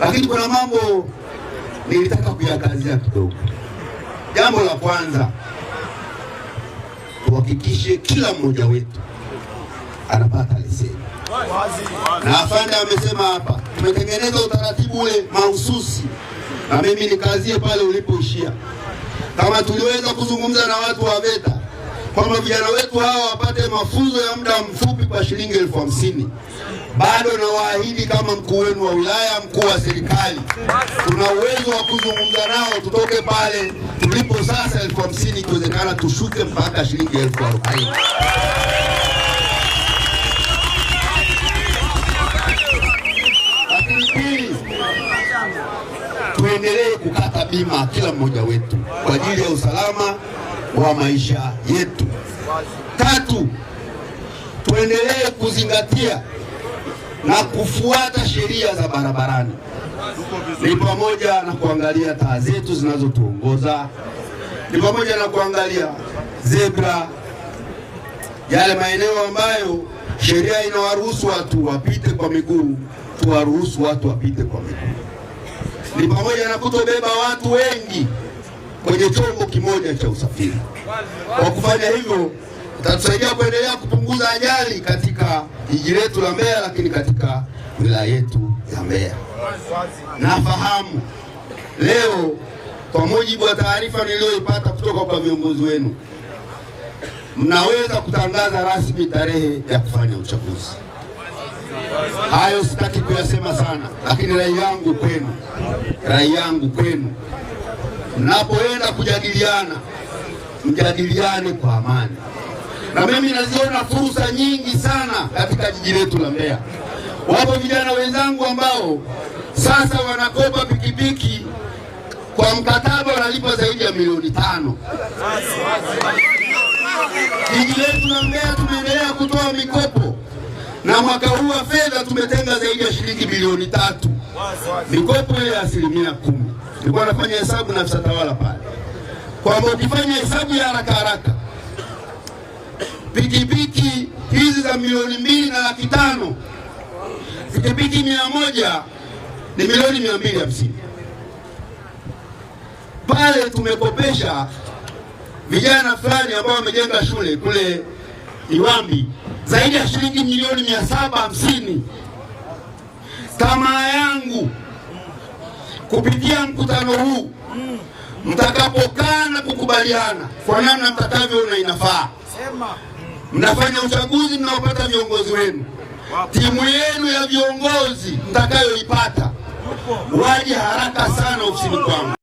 lakini kuna mambo nilitaka kuyakazia kidogo. Jambo la kwanza, tuhakikishe kila mmoja wetu anapata leseni. Na afande amesema hapa, tumetengeneza utaratibu ule mahususi, na mimi nikazie pale ulipoishia. Kama tuliweza kuzungumza na watu wa VETA kwamba vijana wetu hawa wapate mafunzo ya muda mfupi kwa shilingi 50,000, bado na waahidi kama mkuu wenu wa wilaya, mkuu wa serikali, tuna uwezo wa kuzungumza nao tutoke pale tulipo sasa 50,000, ikiwezekana tushuke mpaka shilingi 40,000. Lakini pili, tuendelee kukata bima kila mmoja wetu kwa ajili ya usalama wa maisha yetu. Tatu, tuendelee kuzingatia na kufuata sheria za barabarani. Ni pamoja na kuangalia taa zetu zinazotuongoza, ni pamoja na kuangalia zebra, yale maeneo ambayo sheria inawaruhusu watu wapite kwa miguu, tuwaruhusu watu wapite kwa miguu. Ni pamoja na kutobeba watu wengi kwenye chombo kimoja cha usafiri. Kwa kufanya hivyo, itatusaidia kuendelea kupunguza ajali katika jiji letu la Mbeya, lakini katika wilaya yetu ya Mbeya. Nafahamu leo, kwa mujibu wa taarifa niliyoipata kutoka kwa viongozi wenu, mnaweza kutangaza rasmi tarehe ya kufanya uchaguzi. Hayo sitaki kuyasema sana, lakini rai yangu kwenu, mnapoenda kujadiliana, mjadiliane kwa amani. Na mimi naziona fursa nyingi sana katika jiji letu la Mbeya. Wapo vijana wenzangu ambao sasa wanakopa pikipiki kwa mkataba wanalipa zaidi ya milioni 5. Jiji letu la Mbeya tumeendelea kutoa mikopo, na mwaka huu wa fedha tumetenga zaidi ya shilingi bilioni 3. Mikopo ile ya 10%. Nilikuwa nafanya hesabu na afisa tawala pale, kwamba ukifanya hesabu ya haraka, pikipiki hizi za milioni 2.5, pikipiki 100 ni milioni 250. Pale tumekopesha vijana fulani ambao wamejenga shule kule Iwambi zaidi ya shilingi milioni 750. Tamaa yangu kupitia mkutano huu, mtakapokaa na kukubaliana kwa namna mtakavyoona inafaa, mnafanya uchaguzi, mnaopata viongozi wenu, timu yenu ya viongozi mtakayoipata waje haraka sana ofisini kwangu.